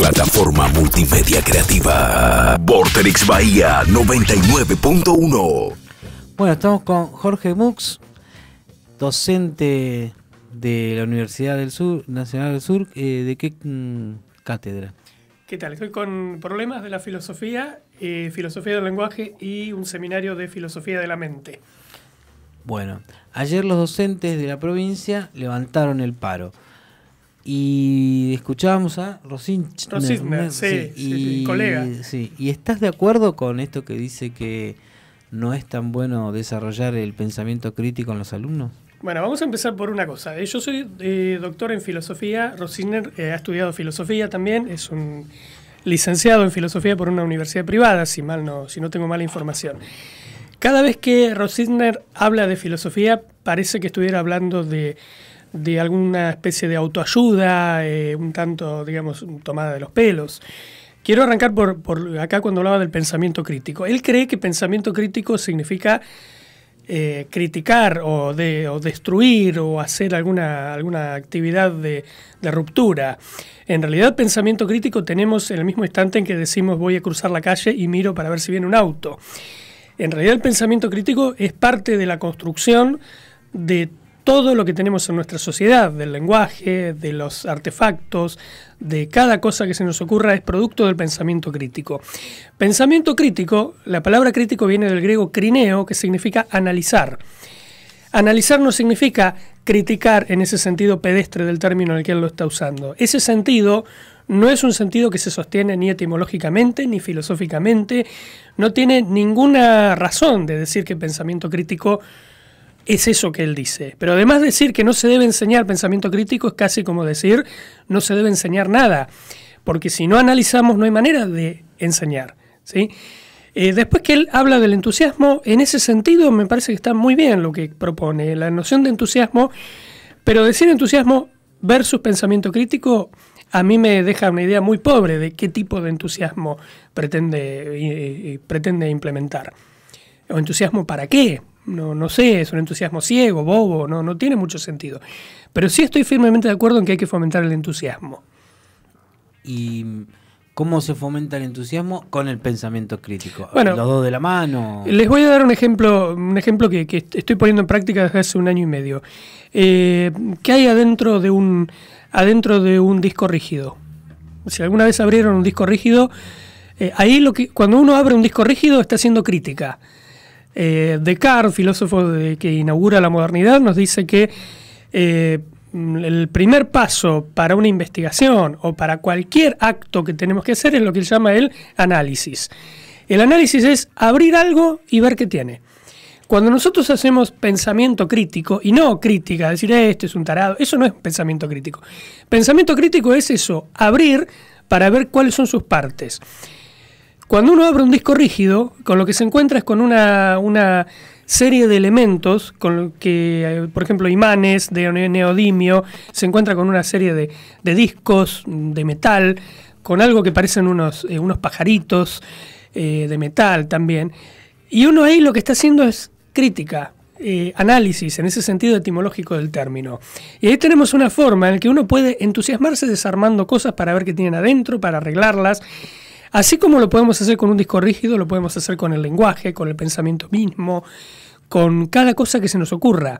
Plataforma multimedia creativa. Vorterix Bahía 99.1. Bueno, estamos con Jorge Mux, docente de la Universidad del Sur, Nacional del Sur. ¿De qué cátedra? ¿Qué tal? Estoy con problemas de la filosofía, filosofía del lenguaje y un seminario de filosofía de la mente. Bueno, ayer los docentes de la provincia levantaron el paro y escuchábamos a Rosisner, sí, colega. Sí. ¿Y estás de acuerdo con esto que dice que no es tan bueno desarrollar el pensamiento crítico en los alumnos? Bueno, vamos a empezar por una cosa. Yo soy doctor en filosofía. Rosisner ha estudiado filosofía también. Es un licenciado en filosofía por una universidad privada, si no tengo mala información. Cada vez que Rosisner habla de filosofía, parece que estuviera hablando de alguna especie de autoayuda, un tanto, digamos, tomada de los pelos. Quiero arrancar por acá cuando hablaba del pensamiento crítico. Él cree que pensamiento crítico significa criticar o destruir o hacer alguna actividad de ruptura. En realidad, pensamiento crítico tenemos en el mismo instante en que decimos voy a cruzar la calle y miro para ver si viene un auto. En realidad, el pensamiento crítico es parte de la construcción de todo lo que tenemos en nuestra sociedad, del lenguaje, de los artefactos, de cada cosa que se nos ocurra, es producto del pensamiento crítico. Pensamiento crítico, la palabra crítico viene del griego crineo, que significa analizar. Analizar no significa criticar en ese sentido pedestre del término en el que él lo está usando. Ese sentido no es un sentido que se sostiene ni etimológicamente ni filosóficamente, no tiene ninguna razón de decir que pensamiento crítico es eso que él dice. Pero además decir que no se debe enseñar pensamiento crítico es casi como decir no se debe enseñar nada, porque si no analizamos no hay manera de enseñar, ¿sí? Después que él habla del entusiasmo, en ese sentido me parece que está muy bien lo que propone, la noción de entusiasmo, pero decir entusiasmo versus pensamiento crítico a mí me deja una idea muy pobre de qué tipo de entusiasmo pretende implementar. ¿O entusiasmo para qué? No sé, es un entusiasmo ciego, bobo, no tiene mucho sentido. Pero sí estoy firmemente de acuerdo en que hay que fomentar el entusiasmo. ¿Y cómo se fomenta el entusiasmo? Con el pensamiento crítico. Bueno, los dos de la mano. Les voy a dar un ejemplo que estoy poniendo en práctica desde hace 1 año y medio. ¿Qué hay adentro de un disco rígido? Si alguna vez abrieron un disco rígido, cuando uno abre un disco rígido está haciendo crítica. Descartes, filósofo que inaugura la modernidad, nos dice que el primer paso para una investigación o para cualquier acto que tenemos que hacer es lo que él llama el análisis. El análisis es abrir algo y ver qué tiene. Cuando nosotros hacemos pensamiento crítico y no crítica, decir este es un tarado, eso no es pensamiento crítico. Pensamiento crítico es eso, abrir para ver cuáles son sus partes. Cuando uno abre un disco rígido, con lo que se encuentra es con una serie de elementos, con lo que, por ejemplo, imanes de neodimio, se encuentra con una serie de discos de metal, con algo que parecen unos pajaritos de metal también. Y uno ahí lo que está haciendo es crítica, análisis, en ese sentido etimológico del término. Y ahí tenemos una forma en la que uno puede entusiasmarse desarmando cosas para ver qué tienen adentro, para arreglarlas. Así como lo podemos hacer con un disco rígido, lo podemos hacer con el lenguaje, con el pensamiento mismo, con cada cosa que se nos ocurra.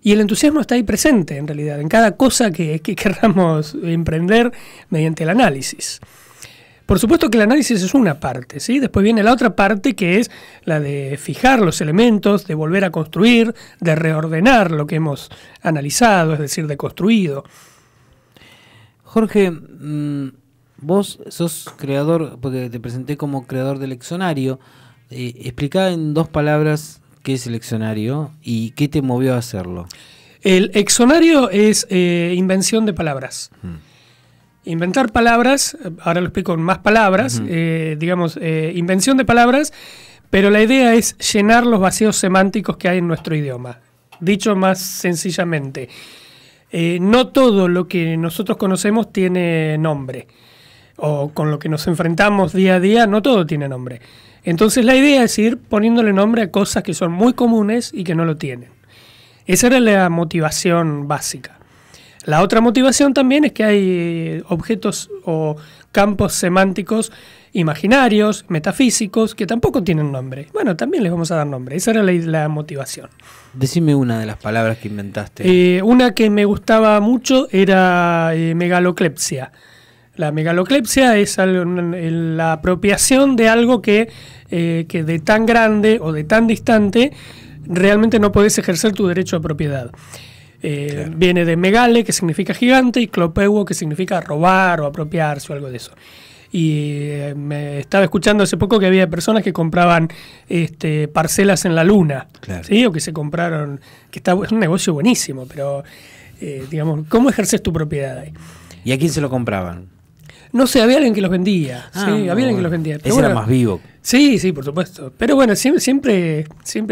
Y el entusiasmo está ahí presente, en realidad, en cada cosa que queramos emprender mediante el análisis. Por supuesto que el análisis es una parte, ¿sí? Después viene la otra parte, que es la de fijar los elementos, de volver a construir, de reordenar lo que hemos analizado, es decir, de construido. Jorge, vos sos creador, porque te presenté como creador del leccionario. Explicá en 2 palabras qué es el leccionario y qué te movió a hacerlo. El leccionario es invención de palabras. Inventar palabras, ahora lo explico con más palabras, invención de palabras, pero la idea es llenar los vacíos semánticos que hay en nuestro idioma. Dicho más sencillamente, no todo lo que nosotros conocemos tiene nombre. O con lo que nos enfrentamos día a día, no todo tiene nombre. Entonces la idea es ir poniéndole nombre a cosas que son muy comunes y que no lo tienen. Esa era la motivación básica. La otra motivación también es que hay objetos o campos semánticos imaginarios, metafísicos, que tampoco tienen nombre. Bueno, también les vamos a dar nombre. Esa era la motivación. Decime una de las palabras que inventaste. Una que me gustaba mucho era megaloclepsia. La megaloclepsia es la apropiación de algo que de tan grande o de tan distante realmente no podés ejercer tu derecho a propiedad. Claro. Viene de megale, que significa gigante, y clopeuo, que significa robar o apropiarse o algo de eso. Y me estaba escuchando hace poco que había personas que compraban parcelas en la luna, claro. ¿Sí? O que se compraron, es un negocio buenísimo, pero digamos, ¿cómo ejerces tu propiedad ahí? ¿Y a quién se lo compraban? No sé, había alguien que los vendía. Sí, había alguien que los vendía. Ese era más vivo. Sí, por supuesto. Pero bueno, siempre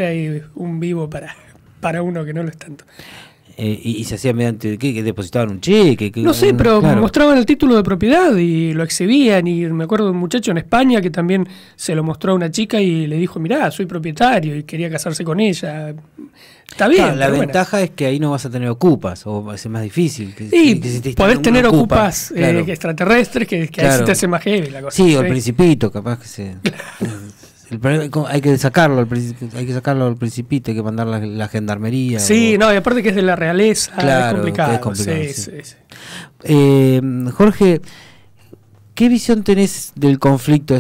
hay un vivo para uno que no lo es tanto. ¿Y se hacía mediante qué? ¿Que depositaban un cheque? No sé, pero claro, mostraban el título de propiedad y lo exhibían. Y me acuerdo de un muchacho en España que también se lo mostró a una chica y le dijo, mirá, soy propietario, y quería casarse con ella. Está bien. Claro, la ventaja es que ahí no vas a tener ocupas, o va a ser más difícil. Sí, podés tener ocupas claro. Extraterrestres, que claro. Ahí sí te hace más heavy la cosa. Sí, o el Principito, capaz que se... hay que sacarlo al Principito, hay que mandar la gendarmería. Sí, no, y aparte que es de la realeza, claro, es complicado. Es complicado sí. Jorge, ¿qué visión tenés del conflicto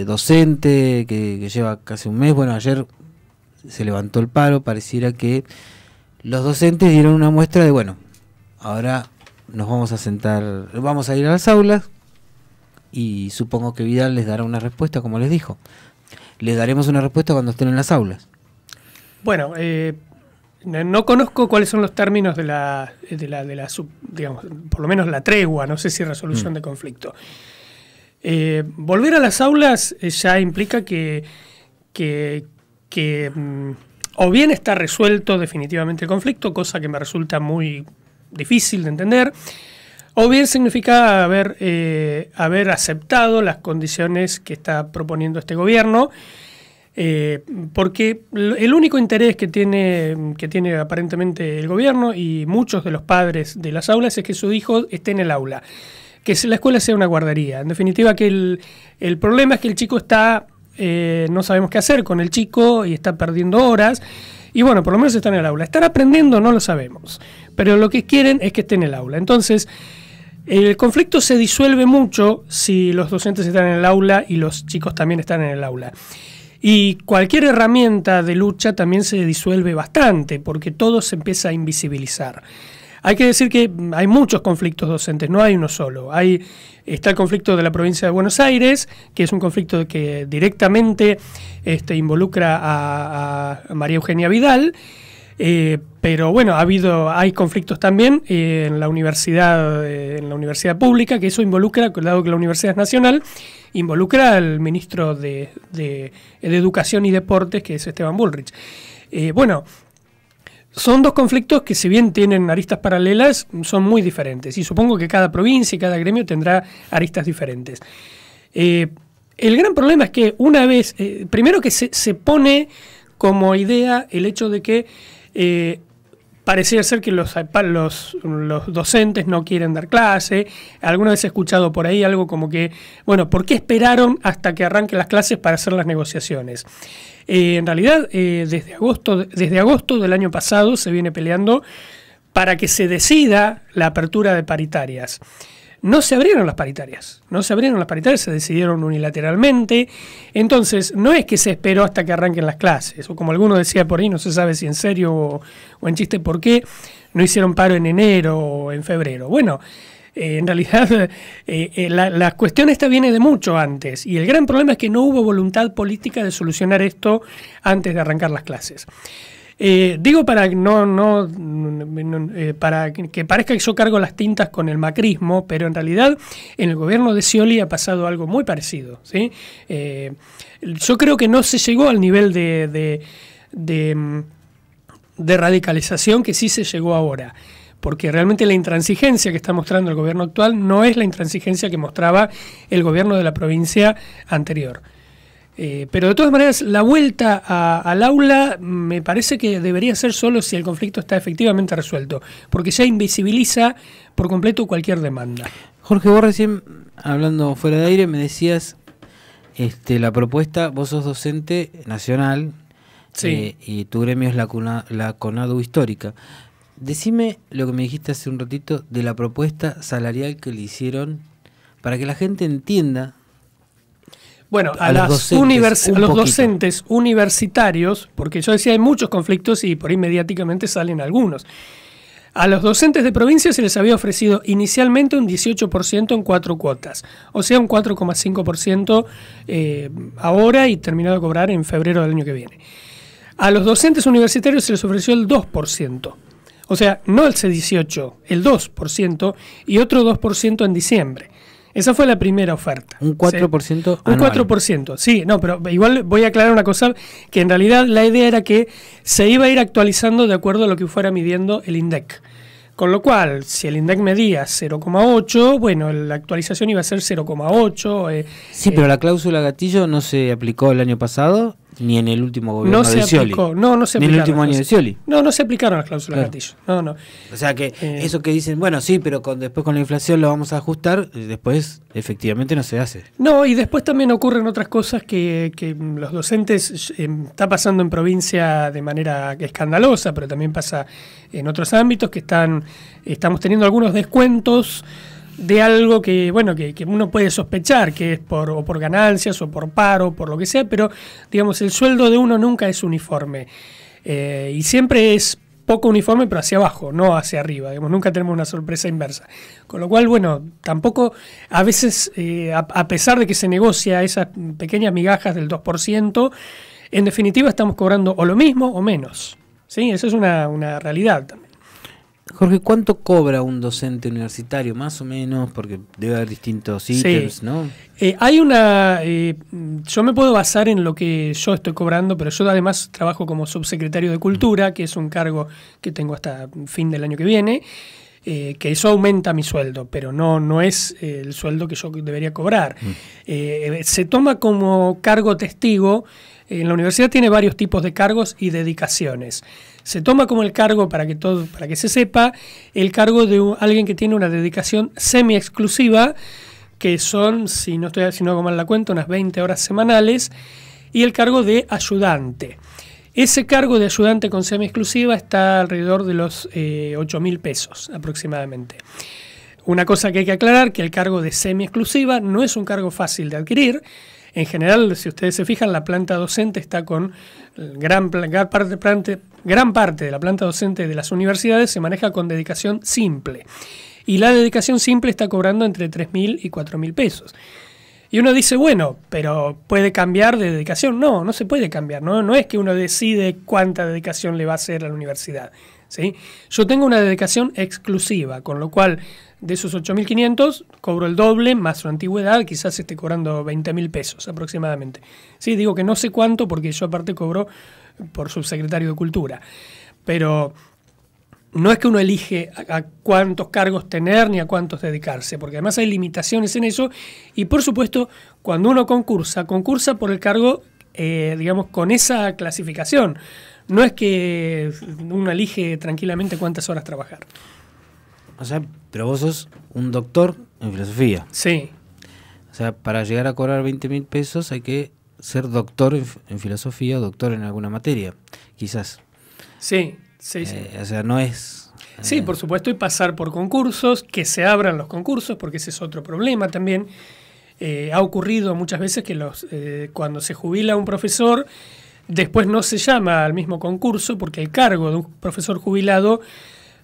docente que lleva casi un mes? Bueno, ayer se levantó el paro, pareciera que los docentes dieron una muestra de, bueno, ahora nos vamos a sentar, vamos a ir a las aulas y supongo que Vidal les dará una respuesta, como les dijo. Les daremos una respuesta cuando estén en las aulas. Bueno, no conozco cuáles son los términos de la digamos, por lo menos la tregua, no sé si resolución de conflicto. Volver a las aulas ya implica que o bien está resuelto definitivamente el conflicto, cosa que me resulta muy difícil de entender, o bien significa haber aceptado las condiciones que está proponiendo este gobierno, porque el único interés que tiene aparentemente el gobierno y muchos de los padres de las aulas es que su hijo esté en el aula, que la escuela sea una guardería. En definitiva, que el problema es que el chico está, no sabemos qué hacer con el chico y está perdiendo horas. Y bueno, por lo menos está en el aula. ¿Estar aprendiendo? No lo sabemos. Pero lo que quieren es que esté en el aula. Entonces, el conflicto se disuelve mucho si los docentes están en el aula y los chicos también están en el aula. Y cualquier herramienta de lucha también se disuelve bastante, porque todo se empieza a invisibilizar. Hay que decir que hay muchos conflictos docentes, no hay uno solo. Está el conflicto de la provincia de Buenos Aires, que es un conflicto que directamente involucra a María Eugenia Vidal, pero bueno, hay conflictos también en la universidad pública, que eso involucra, dado que la universidad es nacional, involucra al ministro de Educación y Deportes, que es Esteban Bullrich. Bueno, son dos conflictos que, si bien tienen aristas paralelas, son muy diferentes. Y supongo que cada provincia y cada gremio tendrá aristas diferentes. El gran problema es que una vez, primero que se pone como idea el hecho de que pareciera ser que los docentes no quieren dar clase. Alguna vez he escuchado por ahí algo como que, bueno, ¿por qué esperaron hasta que arranquen las clases para hacer las negociaciones? En realidad, desde agosto del año pasado se viene peleando para que se decida la apertura de paritarias. No se abrieron las paritarias, se decidieron unilateralmente. Entonces, no es que se esperó hasta que arranquen las clases, o como alguno decía por ahí, no se sabe si en serio o en chiste, por qué no hicieron paro en enero o en febrero. Bueno, en realidad la cuestión esta viene de mucho antes, y el gran problema es que no hubo voluntad política de solucionar esto antes de arrancar las clases. Digo para para que parezca que yo cargo las tintas con el macrismo, pero en realidad en el gobierno de Scioli ha pasado algo muy parecido, ¿sí? Yo creo que no se llegó al nivel de radicalización que sí se llegó ahora, porque realmente la intransigencia que está mostrando el gobierno actual no es la intransigencia que mostraba el gobierno de la provincia anterior. Pero de todas maneras, la vuelta al aula me parece que debería ser solo si el conflicto está efectivamente resuelto, porque ya invisibiliza por completo cualquier demanda. Jorge, vos recién, hablando fuera de aire, me decías la propuesta, vos sos docente nacional, Sí. y tu gremio es la CONADU histórica. Decime lo que me dijiste hace un ratito de la propuesta salarial que le hicieron para que la gente entienda. Bueno, A los docentes universitarios, porque yo decía hay muchos conflictos y por ahí mediáticamente salen algunos. A los docentes de provincia se les había ofrecido inicialmente un 18% en 4 cuotas, o sea, un 4,5% ahora y terminado de cobrar en febrero del año que viene. A los docentes universitarios se les ofreció el 2%, o sea, no el C18, el 2% y otro 2% en diciembre. Esa fue la primera oferta. Un 4% ¿sí? Un anual. 4%, sí, no, pero igual voy a aclarar una cosa, que en realidad la idea era que se iba a ir actualizando de acuerdo a lo que fuera midiendo el INDEC. Con lo cual, si el INDEC medía 0,8, bueno, la actualización iba a ser 0,8. Sí, pero la cláusula gatillo no se aplicó el año pasado, ni en el último gobierno no se de Scioli. aplicó, no se ni en el aplicaron último año de Scioli. No se aplicaron las cláusulas Claro. gatillo. No. O sea que eso que dicen, bueno, sí, pero después con la inflación lo vamos a ajustar, después efectivamente no se hace. No, y después también ocurren otras cosas que los docentes, está pasando en provincia de manera escandalosa, pero también pasa en otros ámbitos, que estamos teniendo algunos descuentos de algo que, bueno, que uno puede sospechar que es por ganancias o por paro, por lo que sea, pero digamos, el sueldo de uno nunca es uniforme. Y siempre es poco uniforme, pero hacia abajo, no hacia arriba. Digamos, nunca tenemos una sorpresa inversa. Con lo cual, bueno, tampoco, a veces, a pesar de que se negocia esas pequeñas migajas del 2%, en definitiva estamos cobrando o lo mismo o menos. ¿Sí? Eso es una realidad también. Jorge, ¿cuánto cobra un docente universitario, más o menos? Porque debe haber distintos ítems, Sí. ¿no? Yo me puedo basar en lo que yo estoy cobrando, pero yo además trabajo como subsecretario de Cultura, que es un cargo que tengo hasta fin del año que viene, que eso aumenta mi sueldo, pero no es el sueldo que yo debería cobrar. Se toma como cargo testigo. En la universidad tiene varios tipos de cargos y dedicaciones. Se toma como el cargo, para que se sepa, el cargo de alguien que tiene una dedicación semi-exclusiva, que son, si no hago mal la cuenta, unas 20 horas semanales, y el cargo de ayudante. Ese cargo de ayudante con semi-exclusiva está alrededor de los 8.000 pesos aproximadamente. Una cosa que hay que aclarar, que el cargo de semi-exclusiva no es un cargo fácil de adquirir. En general, si ustedes se fijan, la planta docente está con gran parte de la planta docente de las universidades se maneja con dedicación simple. Y la dedicación simple está cobrando entre 3.000 y 4.000 pesos. Y uno dice, bueno, pero ¿puede cambiar de dedicación? No se puede cambiar. No es que uno decide cuánta dedicación le va a hacer a la universidad, ¿sí? Yo tengo una dedicación exclusiva, con lo cual de esos 8.500 cobro el doble más su antigüedad, quizás esté cobrando 20.000 pesos aproximadamente. Sí, digo que no sé cuánto porque yo aparte cobro por subsecretario de Cultura. Pero no es que uno elige a cuántos cargos tener ni a cuántos dedicarse, porque además hay limitaciones en eso. Y por supuesto, cuando uno concursa por el cargo, digamos, con esa clasificación. No es que uno elige tranquilamente cuántas horas trabajar. O sea, pero vos sos un doctor en filosofía. Sí. O sea, para llegar a cobrar 20.000 pesos hay que ser doctor en filosofía o doctor en alguna materia, quizás. Sí. O sea, no es... Sí, por supuesto, y pasar por concursos, que se abran los concursos, porque ese es otro problema también. Ha ocurrido muchas veces que cuando se jubila un profesor, después no se llama al mismo concurso, porque el cargo de un profesor jubilado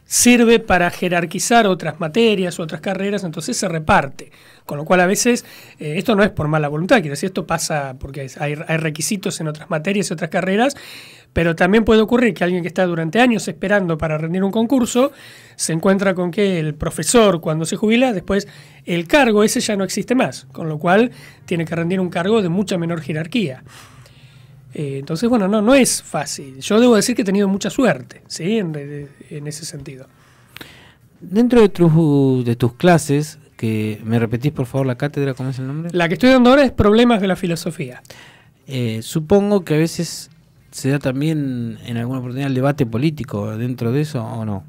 sirve para jerarquizar otras materias, otras carreras, entonces se reparte. Con lo cual a veces, esto no es por mala voluntad, quiero decir, esto pasa porque hay requisitos en otras materias y otras carreras, pero también puede ocurrir que alguien que está durante años esperando para rendir un concurso, se encuentra con que el profesor cuando se jubila, después el cargo ese ya no existe más, con lo cual tiene que rendir un cargo de mucha menor jerarquía. Entonces, bueno, no es fácil. Yo debo decir que he tenido mucha suerte, ¿sí? En ese sentido. Dentro de tus clases, que me repetís por favor la cátedra, ¿cómo es el nombre? La que estoy dando ahora es Problemas de la Filosofía. Supongo que a veces se da también en alguna oportunidad el debate político dentro de eso, ¿o no?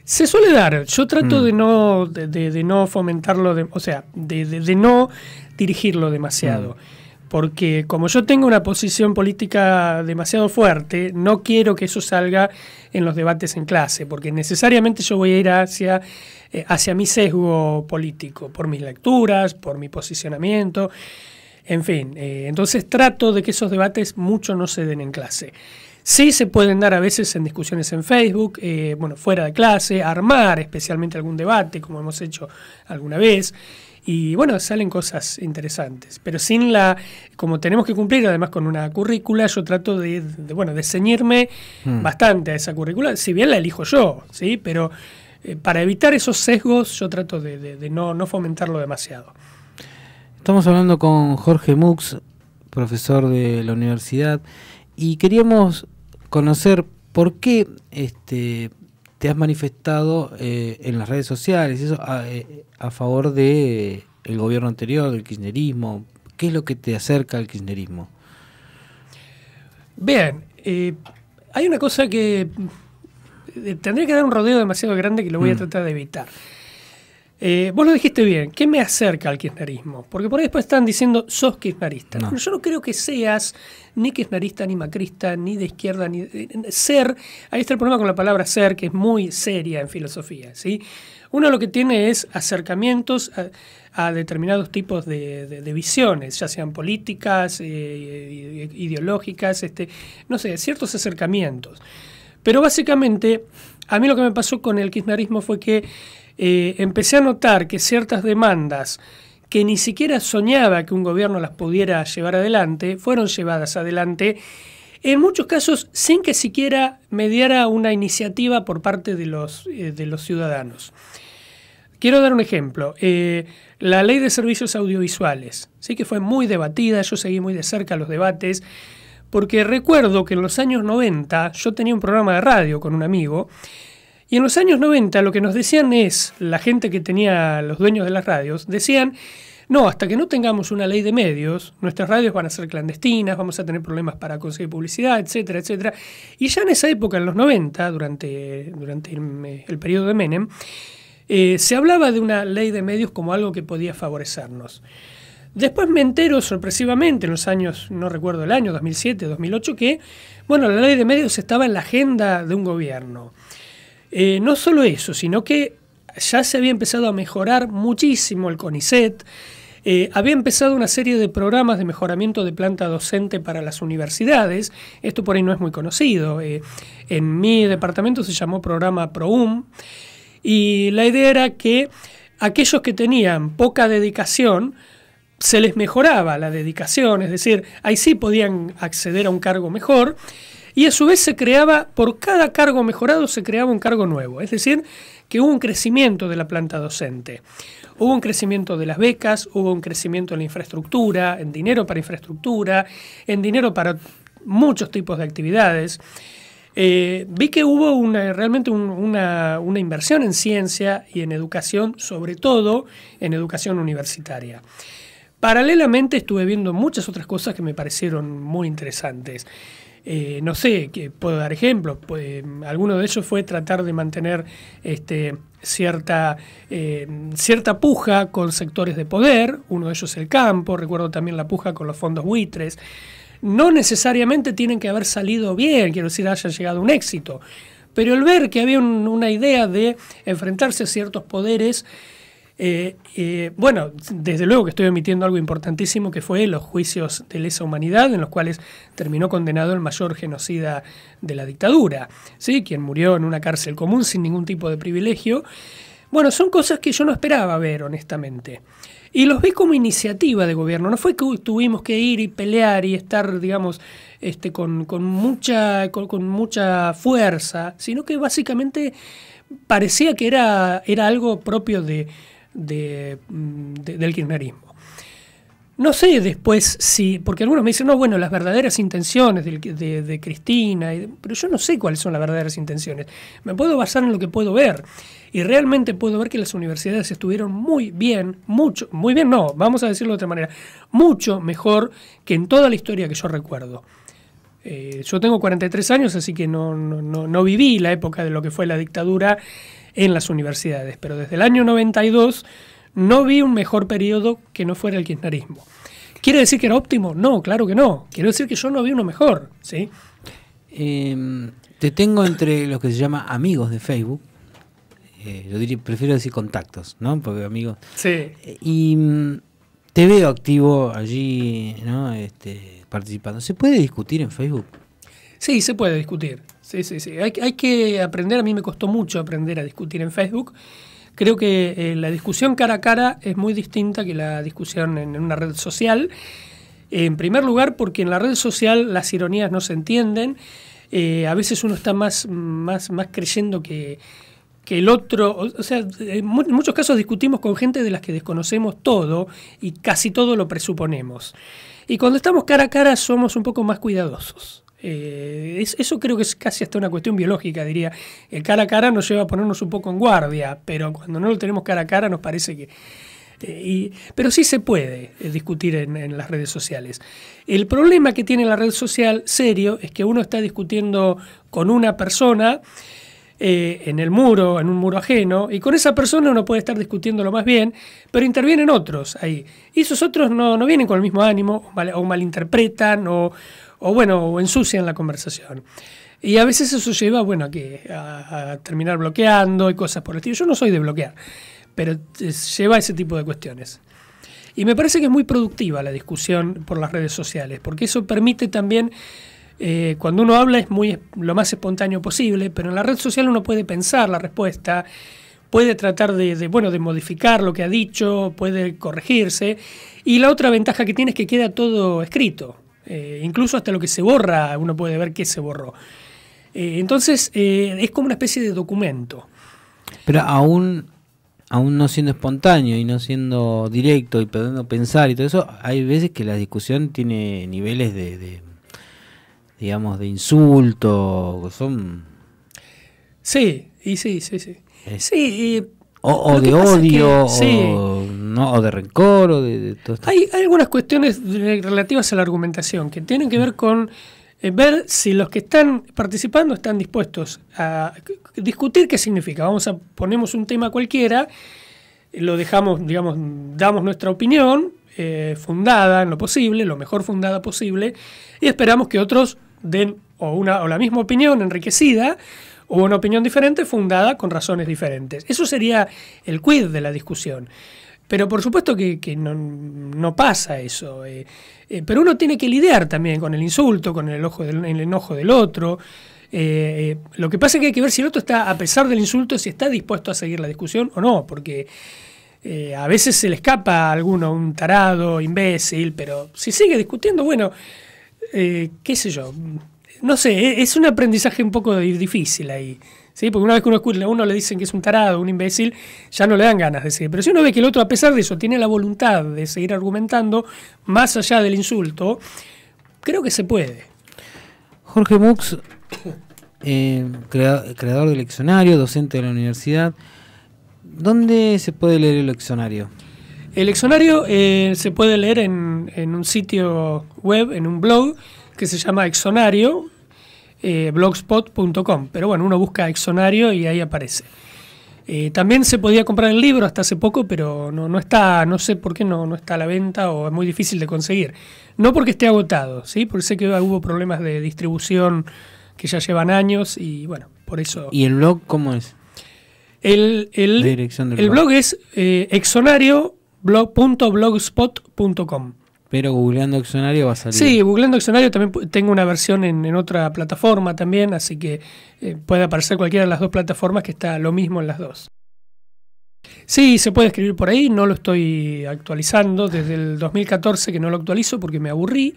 Se suele dar. Yo trato de no fomentarlo, o sea, de no dirigirlo demasiado. Porque como yo tengo una posición política demasiado fuerte, no quiero que eso salga en los debates en clase, porque necesariamente yo voy a ir hacia mi sesgo político, por mis lecturas, por mi posicionamiento, en fin. Entonces trato de que esos debates mucho no se den en clase. Sí se pueden dar a veces en discusiones en Facebook, fuera de clase, armar especialmente algún debate, como hemos hecho alguna vez. Y bueno, salen cosas interesantes, pero como tenemos que cumplir además con una currícula, yo trato de ceñirme bastante a esa currícula, si bien la elijo yo, ¿sí? Pero para evitar esos sesgos yo trato de no fomentarlo demasiado. Estamos hablando con Jorge Mux, profesor de la universidad, y queríamos conocer por qué te has manifestado en las redes sociales eso, a favor de el gobierno anterior, del kirchnerismo. ¿Qué es lo que te acerca al kirchnerismo? Bien, hay una cosa que tendría que dar un rodeo demasiado grande que lo voy a tratar de evitar. Vos lo dijiste bien, ¿qué me acerca al kirchnerismo? Porque por ahí después están diciendo, sos kirchnerista. No. Yo no creo que seas ni kirchnerista, ni macrista, ni de izquierda, ni ser. Ahí está el problema con la palabra ser, que es muy seria en filosofía, ¿sí? Uno lo que tiene es acercamientos a determinados tipos de visiones, ya sean políticas, ideológicas, no sé, ciertos acercamientos. Pero básicamente, a mí lo que me pasó con el kirchnerismo fue que empecé a notar que ciertas demandas que ni siquiera soñaba que un gobierno las pudiera llevar adelante, fueron llevadas adelante, en muchos casos sin que siquiera mediara una iniciativa por parte de los ciudadanos. Quiero dar un ejemplo. La ley de servicios audiovisuales, sí, que fue muy debatida, yo seguí muy de cerca los debates, porque recuerdo que en los años 90 yo tenía un programa de radio con un amigo, y en los años 90 lo que nos decían es, la gente que tenía, los dueños de las radios, decían, no, hasta que no tengamos una ley de medios, nuestras radios van a ser clandestinas, vamos a tener problemas para conseguir publicidad, etcétera, etcétera. Y ya en esa época, en los 90, durante el periodo de Menem, se hablaba de una ley de medios como algo que podía favorecernos. Después me entero sorpresivamente en los años, no recuerdo el año, 2007, 2008, que la ley de medios estaba en la agenda de un gobierno. No solo eso, sino que ya se había empezado a mejorar muchísimo el CONICET, había empezado una serie de programas de mejoramiento de planta docente para las universidades. Esto por ahí no es muy conocido. En mi departamento se llamó programa PROUM, y la idea era que aquellos que tenían poca dedicación se les mejoraba la dedicación, es decir, ahí sí podían acceder a un cargo mejor, y a su vez se creaba, por cada cargo mejorado se creaba un cargo nuevo, es decir, que hubo un crecimiento de la planta docente, hubo un crecimiento de las becas, hubo un crecimiento en la infraestructura, en dinero para infraestructura, en dinero para muchos tipos de actividades. Vi que hubo realmente una inversión en ciencia y en educación, sobre todo en educación universitaria. Paralelamente estuve viendo muchas otras cosas que me parecieron muy interesantes. No sé, que puedo dar ejemplos. Alguno de ellos fue tratar de mantener cierta puja con sectores de poder. Uno de ellos el campo. Recuerdo también la puja con los fondos buitres. No necesariamente tienen que haber salido bien, quiero decir, haya llegado a un éxito. Pero el ver que había una idea de enfrentarse a ciertos poderes, desde luego que estoy omitiendo algo importantísimo, que fue los juicios de lesa humanidad, en los cuales terminó condenado el mayor genocida de la dictadura, ¿sí? Quien murió en una cárcel común sin ningún tipo de privilegio. Bueno, son cosas que yo no esperaba ver, honestamente. Y los vi como iniciativa de gobierno. No fue que tuvimos que ir y pelear y estar, digamos, con mucha fuerza, sino que básicamente parecía que era algo propio del kirchnerismo. No sé después si, porque algunos me dicen, no, bueno, las verdaderas intenciones de Cristina, pero yo no sé cuáles son las verdaderas intenciones. Me puedo basar en lo que puedo ver. Y realmente puedo ver que las universidades estuvieron muy bien, muy bien no, vamos a decirlo de otra manera, mucho mejor que en toda la historia que yo recuerdo. Yo tengo 43 años, así que no viví la época de lo que fue la dictadura en las universidades, pero desde el año 92 no vi un mejor periodo que no fuera el kirchnerismo. ¿Quiere decir que era óptimo? No, claro que no. Quiero decir que yo no vi uno mejor, ¿sí? Te tengo entre los que se llama amigos de Facebook. Yo prefiero decir contactos, ¿no? Porque amigos. Sí. Y te veo activo allí, ¿no? Participando. ¿Se puede discutir en Facebook? Sí, se puede discutir. Sí. Hay que aprender. A mí me costó mucho aprender a discutir en Facebook. Creo que la discusión cara a cara es muy distinta que la discusión en una red social. En primer lugar, porque en la red social las ironías no se entienden. A veces uno está más creyendo que el otro, o sea, en muchos casos discutimos con gente de las que desconocemos todo y casi todo lo presuponemos. Y cuando estamos cara a cara somos un poco más cuidadosos. Eso creo que es casi hasta una cuestión biológica, diría. El cara a cara nos lleva a ponernos un poco en guardia, pero cuando no lo tenemos cara a cara nos parece que... pero sí se puede discutir en las redes sociales. El problema que tiene la red social serio es que uno está discutiendo con una persona en el muro, en un muro ajeno, y con esa persona uno puede estar discutiendo lo más bien, pero intervienen otros ahí. Y esos otros no vienen con el mismo ánimo, o malinterpretan, o ensucian la conversación. Y a veces eso lleva, a terminar bloqueando y cosas por el estilo. Yo no soy de bloquear, pero lleva a ese tipo de cuestiones. Y me parece que es muy productiva la discusión por las redes sociales, porque eso permite también... cuando uno habla es lo más espontáneo posible, pero en la red social uno puede pensar la respuesta, puede tratar de modificar lo que ha dicho, puede corregirse, y la otra ventaja que tiene es que queda todo escrito, incluso hasta lo que se borra uno puede ver qué se borró. Entonces es como una especie de documento. Pero aún no siendo espontáneo y no siendo directo y pudiendo pensar y todo eso, hay veces que la discusión tiene niveles digamos, de insulto, son... Sí. Sí, o de odio, o de rencor, o de todo esto. Hay algunas cuestiones relativas a la argumentación que tienen que ver con ver si los que están participando están dispuestos a discutir qué significa. Ponemos un tema cualquiera, lo dejamos, digamos, damos nuestra opinión fundada en lo posible, lo mejor fundada posible, y esperamos que otros den o la misma opinión enriquecida o una opinión diferente fundada con razones diferentes. Eso sería el quid de la discusión. Pero por supuesto que no pasa eso. Pero uno tiene que lidiar también con el insulto, con el enojo del otro. Lo que pasa es que hay que ver si el otro está, a pesar del insulto, si está dispuesto a seguir la discusión o no, porque a veces se le escapa a alguno, un tarado, imbécil, pero si sigue discutiendo, qué sé yo, no sé, es un aprendizaje un poco difícil ahí, ¿sí? Porque una vez que a uno le dicen que es un tarado, un imbécil, ya no le dan ganas de seguir. Pero si uno ve que el otro, a pesar de eso, tiene la voluntad de seguir argumentando, más allá del insulto, creo que se puede. Jorge Mux, creador del leccionario, docente de la universidad, ¿dónde se puede leer el leccionario? El leccionario se puede leer en un sitio web, en un blog, que se llama Exonario, blogspot.com. Pero uno busca Exonario y ahí aparece. También se podía comprar el libro hasta hace poco, pero no está, no sé por qué no está a la venta o es muy difícil de conseguir. No porque esté agotado, ¿sí? Porque sé que hubo problemas de distribución que ya llevan años y por eso... ¿Y el blog cómo es? El blog es exonario.blogspot.com. Pero googleando Exonario va a salir. Sí, googleando Exonario también tengo una versión en otra plataforma también, así que puede aparecer cualquiera de las dos plataformas que está lo mismo en las dos. Sí, se puede escribir por ahí, no lo estoy actualizando desde el 2014 que no lo actualizo porque me aburrí,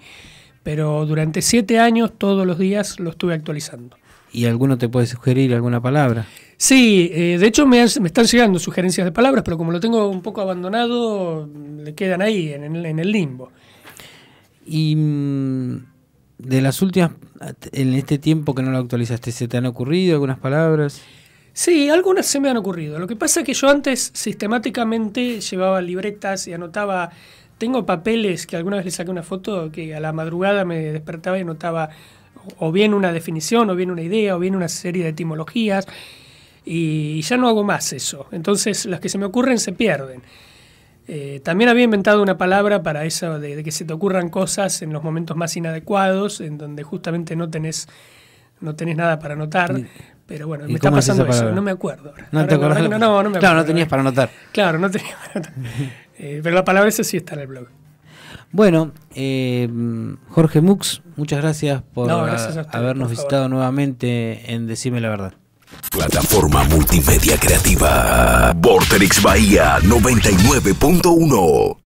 pero durante 7 años todos los días lo estuve actualizando. ¿Y alguno te puede sugerir alguna palabra? Sí, de hecho me están llegando sugerencias de palabras, pero como lo tengo un poco abandonado, le quedan ahí, en el limbo. Y de las últimas, en este tiempo que no lo actualizaste, ¿se te han ocurrido algunas palabras? Sí, algunas se me han ocurrido. Lo que pasa es que yo antes sistemáticamente llevaba libretas y anotaba. Tengo papeles que alguna vez le saqué una foto que a la madrugada me despertaba y anotaba o bien una definición, o bien una idea, o bien una serie de etimologías, y ya no hago más eso. Entonces las que se me ocurren se pierden. También había inventado una palabra para eso de que se te ocurran cosas en los momentos más inadecuados, en donde justamente no tenés nada para anotar. Pero bueno, me está pasando eso, no me acuerdo ahora. ¿No te acordás? No me acuerdo. Claro, no tenías para anotar. Claro, no tenía para anotar. Pero la palabra esa sí está en el blog. Bueno, Jorge Mux, muchas gracias por gracias a ustedes, habernos por visitado nuevamente en Decime la Verdad. Plataforma multimedia creativa. Vorterix Bahía 99.1.